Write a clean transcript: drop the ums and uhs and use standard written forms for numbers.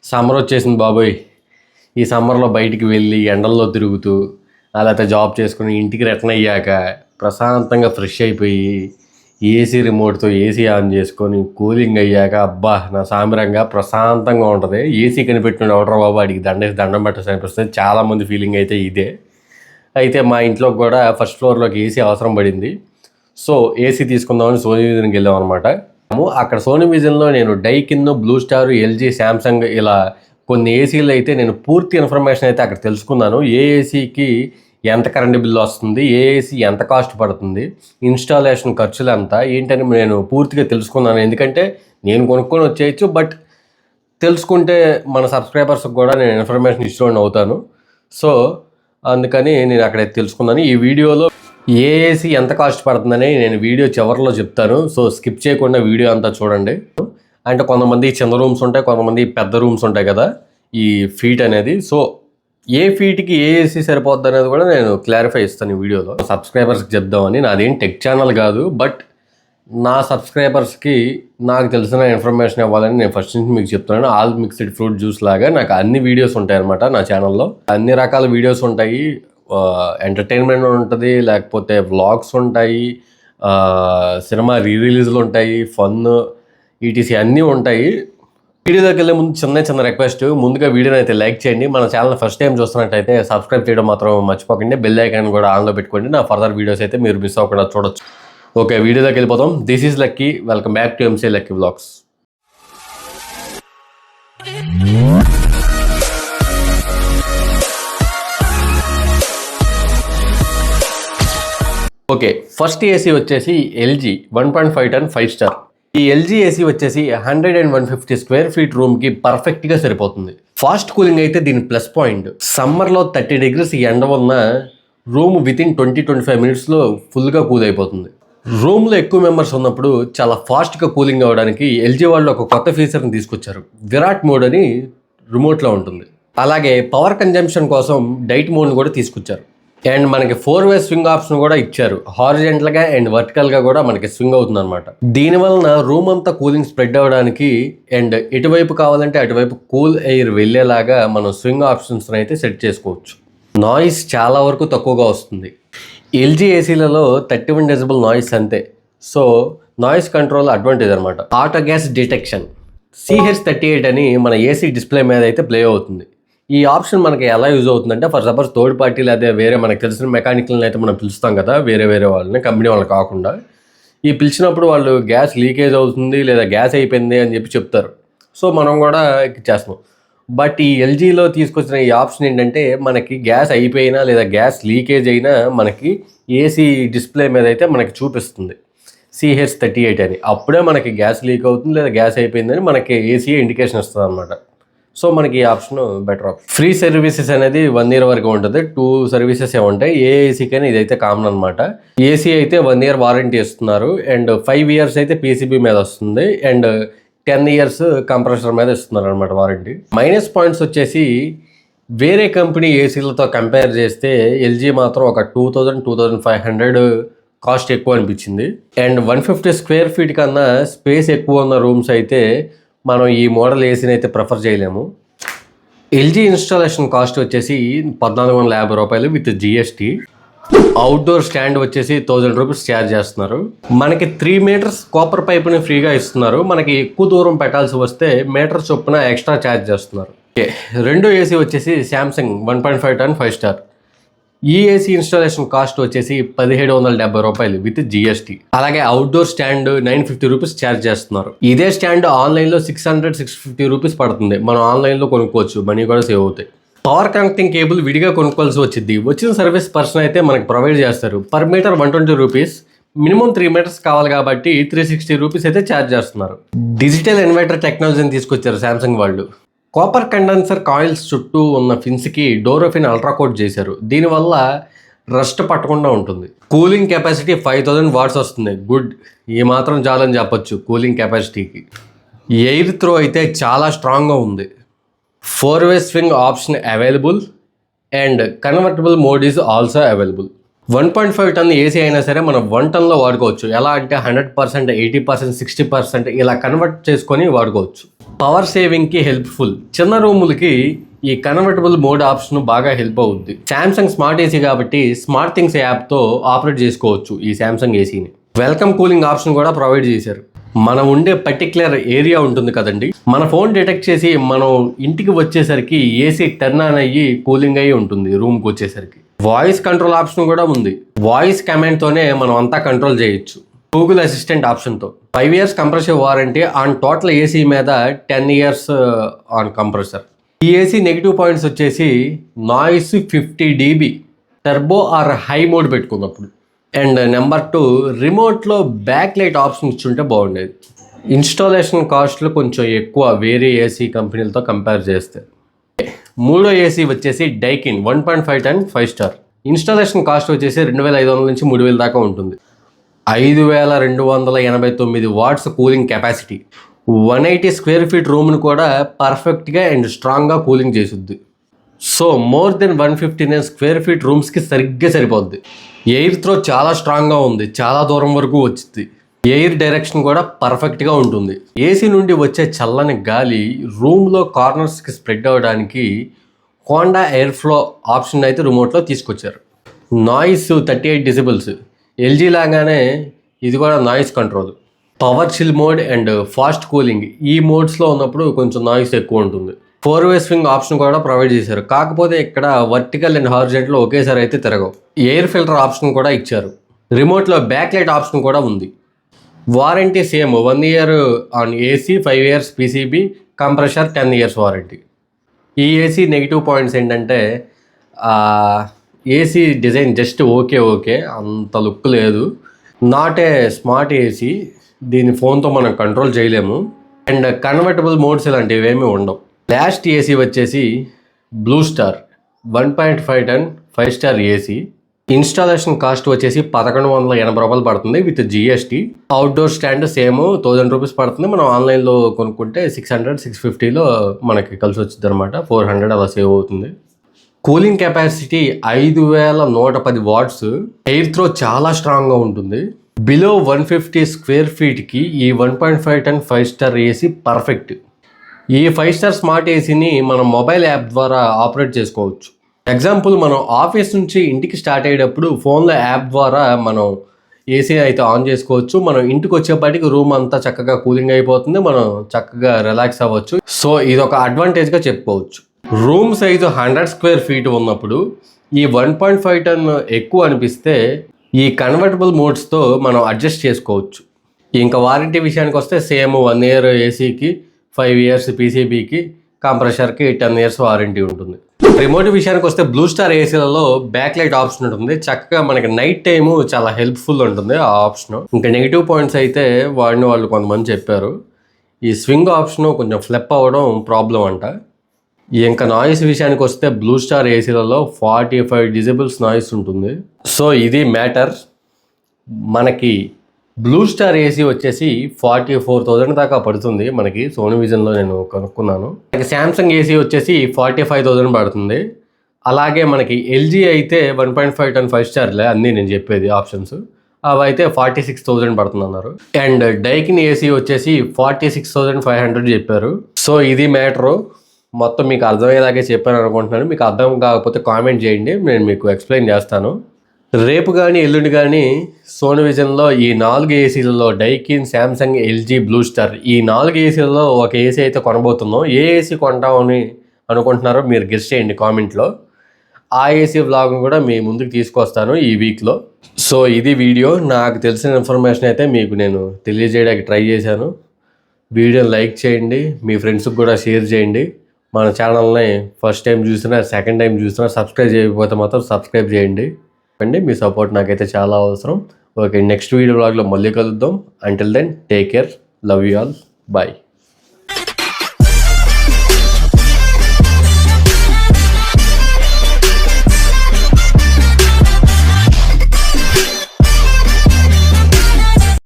Summer వచ్చేసింది బాబోయ్. ఈ సమ్మర్లో బయటికి వెళ్ళి ఎండల్లో తిరుగుతూ లేకపోతే జాబ్ చేసుకుని ఇంటికి రిటర్న్ అయ్యాక ప్రశాంతంగా ఫ్రెష్ అయిపోయి ఏసీ రిమోట్తో ఏసీ ఆన్ చేసుకొని కూలింగ్ అయ్యాక అబ్బా నా సామిరంగా ప్రశాంతంగా ఉంటుంది. ఏసీ కనిపెట్టిన ఎవడరా బాబు వాడికి దండం పెట్టాల్సి అనిపిస్తుంది. చాలామంది ఫీలింగ్ అయితే ఇదే. అయితే మా ఇంట్లో కూడా ఫస్ట్ ఫ్లోర్లోకి ఏసీ అవసరం పడింది. సో ఏసీ తీసుకుందామని సోనీ విజన్కి వెళ్ళాం అనమాట. అక్కడ సోనీ విజన్లో నేను Daikin, blue star, LG, Samsung ఇలా కొన్ని ఏసీలు అయితే నేను పూర్తి ఇన్ఫర్మేషన్ అయితే అక్కడ తెలుసుకున్నాను. ఏ ఏసీకి ఎంత కరెంట్ బిల్లు వస్తుంది, ఏ ఏసీ ఎంత కాస్ట్ పడుతుంది, ఇన్స్టాలేషన్ ఖర్చులు ఎంత ఏంటని నేను పూర్తిగా తెలుసుకున్నాను. ఎందుకంటే నేను కొనుక్కొని వచ్చేయచ్చు, బట్ తెలుసుకుంటే మన సబ్స్క్రైబర్స్కి కూడా నేను ఇన్ఫర్మేషన్ ఇచ్చేవాడిని అవుతాను. సో అందుకని నేను అక్కడైతే తెలుసుకున్నాను. ఈ వీడియోలో ఏ ఏసీ ఎంత కాస్ట్ పడుతుందని నేను వీడియో చివరిలో చెప్తాను. సో స్కిప్ చేయకుండా వీడియో అంతా చూడండి. అంటే కొంతమంది చిన్న రూమ్స్ ఉంటాయి, కొంతమంది పెద్ద రూమ్స్ ఉంటాయి కదా ఈ ఫీట్ అనేది. సో ఏ ఫీట్కి ఏ ఏసీ సరిపోద్ది అనేది కూడా నేను క్లారిఫై ఇస్తాను ఈ వీడియోలో. సబ్స్క్రైబర్స్కి చెప్దామని. నాదేం టెక్ ఛానల్ కాదు, బట్ నా సబ్స్క్రైబర్స్కి నాకు తెలిసిన ఇన్ఫర్మేషన్ ఇవ్వాలని నేను ఫస్ట్ నుంచి మీకు చెప్తున్నాను. ఆల్ మిక్స్డ్ ఫ్రూట్ జ్యూస్ లాగా నాకు అన్ని వీడియోస్ ఉంటాయి అనమాట నా ఛానల్లో. అన్ని రకాల వీడియోస్ ఉంటాయి. ఎంటర్టైన్మెంట్ ఉంటుంది, లేకపోతే వ్లాగ్స్ ఉంటాయి, సినిమా రిలీజ్లు ఉంటాయి, ఫన్ ఈటీసీ అన్నీ ఉంటాయి. వీడియోలోకి వెళ్ళే ముందు చిన్న రిక్వెస్ట్, ముందుగా వీడియోని అయితే లైక్ చేయండి. మన ఛానల్ ఫస్ట్ టైం చూస్తున్నట్టయితే సబ్స్క్రైబ్ చేయడం మాత్రం మర్చిపోకండి. బెల్ ఐకాన్ కూడా ఆన్లో పెట్టుకోండి. నా ఫర్దర్ వీడియోస్ అయితే మీరు మిస్ అవ్వకుండా చూడొచ్చు. ఓకే, వీడియోలోకి వెళ్ళిపోతాం. This is lucky. Welcome back to MC lucky vlogs. Okay, first AC వచ్చేసి ఎల్జీ 1.5 టన్ 5 స్టార్. ఈ ఎల్జీ ఏసీ వచ్చేసి 100 and 150 స్క్వేర్ ఫీట్ రూమ్కి పర్ఫెక్ట్గా సరిపోతుంది. ఫాస్ట్ కూలింగ్ అయితే దీని ప్లస్ పాయింట్. సమ్మర్లో 30 degrees ఎండ ఉన్న రూమ్ వితిన్ 20-25 minutesలో ఫుల్గా కూల్ అయిపోతుంది. రూమ్లో ఎక్కువ మెంబర్స్ ఉన్నప్పుడు చాలా ఫాస్ట్గా కూలింగ్ అవ్వడానికి ఎల్జీ వాళ్ళు ఒక కొత్త ఫీచర్ని తీసుకొచ్చారు. విరాట్ మోడ్ అని రిమోట్లో ఉంటుంది. అలాగే పవర్ కన్జంప్షన్ కోసం డైట్ మోడ్ని కూడా తీసుకొచ్చారు. అండ్ మనకి 4-way స్వింగ్ ఆప్షన్ కూడా ఇచ్చారు. హారిజెంటల్గా అండ్ వర్టికల్గా కూడా మనకి స్వింగ్ అవుతుంది అనమాట. దీనివలన రూమ్ అంతా కూలింగ్ స్ప్రెడ్ అవ్వడానికి అండ్ ఎటువైపు కావాలంటే అటువైపు కూల్ ఎయిర్ వెళ్ళేలాగా మనం స్వింగ్ ఆప్షన్స్ని అయితే సెట్ చేసుకోవచ్చు. నాయిస్ చాలా వరకు తక్కువగా వస్తుంది. ఎల్జీ ఏసీలలో 31 decibel నాయిస్ అంతే. సో నాయిస్ కంట్రోల్ అడ్వాంటేజ్ అనమాట. ఆటో గ్యాస్ డిటెక్షన్ CH38 అని మన ఏసీ డిస్ప్లే మీద అయితే ప్లే అవుతుంది. ఈ ఆప్షన్ మనకి ఎలా యూజ్ అవుతుందంటే, ఫర్ సపోజ్ థర్డ్ పార్టీ లేదా వేరే మనకు తెలిసిన మెకానికల్ని అయితే మనం పిలుస్తాం కదా, వేరే వాళ్ళని, కంపెనీ వాళ్ళు కాకుండా. ఈ పిలిచినప్పుడు వాళ్ళు గ్యాస్ లీకేజ్ అవుతుంది లేదా గ్యాస్ అయిపోయింది అని చెప్పి చెప్తారు. సో మనం కూడా చేస్తాం. బట్ ఈ ఎల్జీలో తీసుకొచ్చిన ఈ ఆప్షన్ ఏంటంటే, మనకి గ్యాస్ అయిపోయినా లేదా గ్యాస్ లీకేజ్ అయినా మనకి ఏసీ డిస్ప్లే మీద అయితే మనకి చూపిస్తుంది CH38 అని. అప్పుడే మనకి గ్యాస్ లీక్ అవుతుంది లేదా గ్యాస్ అయిపోయిందని మనకి ఏసీ ఇండికేషన్ ఇస్తుంది అనమాట. సో మనకి ఈ option better option. Free services అనేది 1 year వరకు ఉంటుంది. 2 సర్వీసెస్ ఉంటాయి. ఏ ఏసీకైనా ఇదైతే కామన్ అనమాట. ఏసీ అయితే 1 year వారంటీ ఇస్తున్నారు. అండ్ 5 years అయితే PCB మీద వస్తుంది. అండ్ 10 years కంప్రెసర్ మీద ఇస్తున్నారు అనమాట వారంటీ. మైనస్ పాయింట్స్ వచ్చేసి వేరే కంపెనీ ఏసీలతో కంపేర్ చేస్తే ఎల్జీ మాత్రం ఒక 2,000-2,500 కాస్ట్ ఎక్కువ అనిపించింది. అండ్ 150 స్క్వేర్ ఫీట్ కన్నా స్పేస్ ఎక్కువ ఉన్న రూమ్స్ అయితే మనం ఈ మోడల్ ఏసీని అయితే ప్రిఫర్ చేయలేము. ఎల్జీ ఇన్స్టాలేషన్ కాస్ట్ వచ్చేసి 1,450 రూపాయలు విత్ GST. అవుట్డోర్ స్టాండ్ వచ్చేసి 1,000 రూపీస్ ఛార్జ్ చేస్తున్నారు. మనకి 3 meters కాపర్ పైప్ని ఫ్రీగా ఇస్తున్నారు. మనకి ఎక్కువ దూరం పెట్టాల్సి వస్తే మీటర్ చొప్పున ఎక్స్ట్రా ఛార్జ్ చేస్తున్నారు. రెండో ఏసీ వచ్చేసి శాంసంగ్ 1.5 టన్ 5 స్టార్. ఈ ఏసీ ఇన్స్టాలేషన్ కాస్ట్ వచ్చేసి 1,770 రూపాయలు విత్ GST. అలాగే అవుట్డోర్ స్టాండ్ 950 రూపీస్ ఛార్జ్ చేస్తున్నారు. ఇదే స్టాండ్ ఆన్లైన్లో 600-650 రూపీస్ పడుతుంది. మనం ఆన్లైన్లో కొనుక్కోవచ్చు, మనీ కూడా సేవ్ అవుతాయి. పవర్ కనెక్టింగ్ కేబుల్ విడిగా కొనుక్కోవాల్సి వచ్చింది. వచ్చిన సర్వీస్ పర్సన్ అయితే మనకి ప్రొవైడ్ చేస్తారు. Per metre 120 rupees. Minimum 3 meters కావాలి కాబట్టి 360 రూపీస్ అయితే ఛార్జ్ చేస్తున్నారు. డిజిటల్ ఇన్వర్టర్ టెక్నాలజీని తీసుకొచ్చారు శాంసంగ్ వాళ్ళు. కాపర్ కండెన్సర్ కాయిల్స్ చుట్టూ ఉన్న ఫిన్స్కి డోరోఫిన్ అల్ట్రా కోట్ చేశారు. దీనివల్ల రస్ట్ పట్టకుండా ఉంటుంది. కూలింగ్ కెపాసిటీ 5,000 watts వస్తుంది. గుడ్, ఈ మాత్రం చాలని చెప్పొచ్చు కూలింగ్ కెపాసిటీకి. ఎయిర్ త్రో అయితే చాలా స్ట్రాంగ్గా ఉంది. 4-way swing option available and convertible mode is also available. 1.5 ton AC అయినా సరే మనం 1 టన్లో వాడుకోవచ్చు. ఎలా అంటే 100%, 80%, 60% ఇలా కన్వర్ట్ చేసుకొని వాడుకోవచ్చు. పవర్ సేవింగ్కి హెల్ప్ఫుల్. చిన్న రూములకి ఈ కన్వర్టబుల్ మోడ్ ఆప్షన్ బాగా హెల్ప్ అవుద్ది. శాంసంగ్ స్మార్ట్ ఏసీ కాబట్టి స్మార్ట్ థింగ్స్ యాప్తో ఆపరేట్ చేసుకోవచ్చు ఈ శాంసంగ్ ఏసీని. వెల్కమ్ కూలింగ్ ఆప్షన్ కూడా ప్రొవైడ్ చేశారు. మనం ఉండే పర్టికులర్ ఏరియా ఉంటుంది కదండి, మన ఫోన్ డిటెక్ట్ చేసి మనం ఇంటికి వచ్చేసరికి ఏసీ టర్న్ ఆన్ అయ్యి కూలింగ్ అయ్యి ఉంటుంది రూమ్కి వచ్చేసరికి. వాయిస్ కంట్రోల్ ఆప్షన్ కూడా ఉంది. వాయిస్ కమాండ్తోనే మనం అంతా కంట్రోల్ చేయొచ్చు గూగుల్ అసిస్టెంట్ ఆప్షన్తో. 5 years comprehensive warranty on total AC మీద, 10 years ఆన్ కంప్రెసర్. ఈ ఏసీ నెగిటివ్ పాయింట్స్ వచ్చేసి noise 50 dB turbo or high mode పెట్టుకున్నప్పుడు. అండ్ నెంబర్ 2, రిమోట్లో బ్యాక్ లైట్ ఆప్షన్ ఇచ్చుంటే బాగుండేది. ఇన్స్టాలేషన్ కాస్ట్లు కొంచెం ఎక్కువ వేరే ఏసీ కంపెనీలతో కంపేర్ చేస్తే. మూడో ఏసీ వచ్చేసి Daikin 1.5 ton 5 star. Installation cost వచ్చేసి 2500 నుంచి 3000 దాకా ఉంటుంది. 5289 watts cooling capacity. 180 square feet రూమ్ను కూడా పర్ఫెక్ట్గా అండ్ స్ట్రాంగ్గా కూలింగ్ చేసుద్ది. So more than 159 square feet రూమ్స్కి సరిగ్గా సరిపోద్ది. ఎయిర్ త్రో చాలా స్ట్రాంగ్గా ఉంది, చాలా దూరం వరకు వచ్చింది. ఎయిర్ డైరెక్షన్ కూడా పర్ఫెక్ట్గా ఉంటుంది. ఏసీ నుండి వచ్చే చల్లని గాలి రూమ్లో కార్నర్స్కి స్ప్రెడ్ అవ్వడానికి హోండా ఎయిర్ ఫ్లో ఆప్షన్ అయితే రిమోట్లో తీసుకొచ్చారు. Noise 38 decibels. ఎల్జీ లాగానే ఇది కూడా noise control. Power chill mode and fast cooling ఈ మోడ్స్లో ఉన్నప్పుడు కొంచెం నాయిస్ ఎక్కువ ఉంటుంది. 4-way స్వింగ్ ఆప్షన్ కూడా ప్రొవైడ్ చేశారు. కాకపోతే ఇక్కడ వర్టికల్ అండ్ హారిజాంటల్ ఒకేసారి అయితే తిరగవు. ఎయిర్ ఫిల్టర్ ఆప్షన్ కూడా ఇచ్చారు. రిమోట్లో బ్యాక్ లైట్ ఆప్షన్ కూడా ఉంది. Warranty same 1 year on AC, 5 years PCB, compressor 10 years warranty. ఈ ఏసీ నెగిటివ్ పాయింట్స్ ఏంటంటే ఏసీ డిజైన్ జస్ట్ ఓకే అంత లుక్ లేదు. నాట్ ఏ స్మార్ట్ ఏసీ, దీని ఫోన్తో మనం కంట్రోల్ చేయలేము. అండ్ కన్వర్టబుల్ మోడ్స్ ఇలాంటివి ఏమీ ఉండవు. లాస్ట్ ఏసీ వచ్చేసి blue star 1.5 ton 5 star AC. Installation cost వచ్చేసి 1180 రూపాయలు పడుతుంది with GST. Outdoor stand same 1000 rupees పడుతుంది. మనం ఆన్లైన్లో కొనుక్కుంటే 600-650లో మనకి కలిసి వచ్చింది అనమాట. 400 అలా సేవ్ అవుతుంది. Cooling capacity 5110 watts. Air throw చాలా స్ట్రాంగ్గా ఉంటుంది. బిలో 150 square feetకి ఈ 1.5 ton 5 star ఏసీ పర్ఫెక్ట్. ఈ 5 star స్మార్ట్ ఏసీని మనం మొబైల్ యాప్ ద్వారా ఆపరేట్ చేసుకోవచ్చు. ఎగ్జాంపుల్, మనం ఆఫీస్ నుంచి ఇంటికి స్టార్ట్ అయ్యేటప్పుడు ఫోన్లో యాప్ ద్వారా మనం ఏసీ అయితే ఆన్ చేసుకోవచ్చు. మనం ఇంటికి వచ్చేపాటికి రూమ్ అంతా చక్కగా కూలింగ్ అయిపోతుంది. మనం చక్కగా రిలాక్స్ అవ్వచ్చు. సో ఇది ఒక అడ్వాంటేజ్గా చెప్పుకోవచ్చు. రూమ్ సైజు 100 square feet ఉన్నప్పుడు ఈ 1.5 ton ఎక్కువ అనిపిస్తే ఈ కన్వర్టబుల్ మోడ్స్తో మనం అడ్జస్ట్ చేసుకోవచ్చు. ఇంకా వారంటీ విషయానికి వస్తే సేమ్ 1 year ఏసీకి, 5 years పీసీబీకి, కంప్రెషర్కి 10 years వారంటీ ఉంటుంది. రిమోట్ విషయానికి వస్తే బ్లూ స్టార్ ఏసీలలో బ్యాక్ లైట్ ఆప్షన్ ఉంటుంది. చక్కగా మనకి నైట్ టైము చాలా హెల్ప్ఫుల్ ఉంటుంది ఆ ఆప్షన్. ఇంకా నెగిటివ్ పాయింట్స్ అయితే వాడిన వాళ్ళు కొంతమంది చెప్పారు. ఈ స్వింగ్ ఆప్షన్ కొంచెం ఫ్లిప్ అవ్వడం ప్రాబ్లం అంట. ఇంకా నాయిస్ విషయానికి వస్తే బ్లూ స్టార్ ఏసీలలో 45 decibels నాయిస్ ఉంటుంది. సో ఇది మ్యాటర్. మనకి బ్లూ స్టార్ ఏసీ వచ్చేసి 44,000 దాకా పడుతుంది మనకి. సోనీ విజన్లో నేను కనుక్కున్నాను. మనకి శాంసంగ్ ఏసీ వచ్చేసి 45,000 పడుతుంది. అలాగే మనకి ఎల్జీ అయితే 1.5 ton 5 starలే అన్నీ నేను చెప్పేది ఆప్షన్స్. అవి అయితే 46,000 పడుతుంది అన్నారు. అండ్ డైకిన్ ఏసీ వచ్చేసి 46,500 చెప్పారు. సో ఇది మ్యాటరు. మొత్తం మీకు అర్థమయ్యేలాగే చెప్పాను అనుకుంటున్నాను. మీకు అర్థం కాకపోతే కామెంట్ చేయండి, నేను మీకు ఎక్స్ప్లెయిన్ చేస్తాను. రేపు కానీ ఎల్లుండి కానీ సోనీ విజన్లో ఈ 4 ఏసీలలో Daikin, Samsung, LG, Blue Star ఈ 4 ఏసీలలో ఒక ఏసీ అయితే కొనబోతున్నాం. ఏ ఏసీ కొంటామని అనుకుంటున్నారో మీరు గెస్ చేయండి కామెంట్లో. ఆ ఏసీ వ్లాగ్ను కూడా మీ ముందుకు తీసుకొస్తాను ఈ వీక్లో. సో ఇది వీడియో. నాకు తెలిసిన ఇన్ఫర్మేషన్ అయితే మీకు నేను తెలియజేయడానికి ట్రై చేశాను. వీడియోని లైక్ చేయండి, మీ ఫ్రెండ్స్కి కూడా షేర్ చేయండి. మన ఛానల్ని ఫస్ట్ టైం చూసినా, సెకండ్ టైం చూసినా సబ్స్క్రైబ్ చేయకపోతే మాత్రం సబ్స్క్రైబ్ చేయండి. మీ సపోర్ట్ నాకైతే చాలా అవసరం. ఓకే, నెక్స్ట్ వీడియో వ్లాగ్లో మళ్ళీ కలుద్దాం. Until then take care, love you all, bye.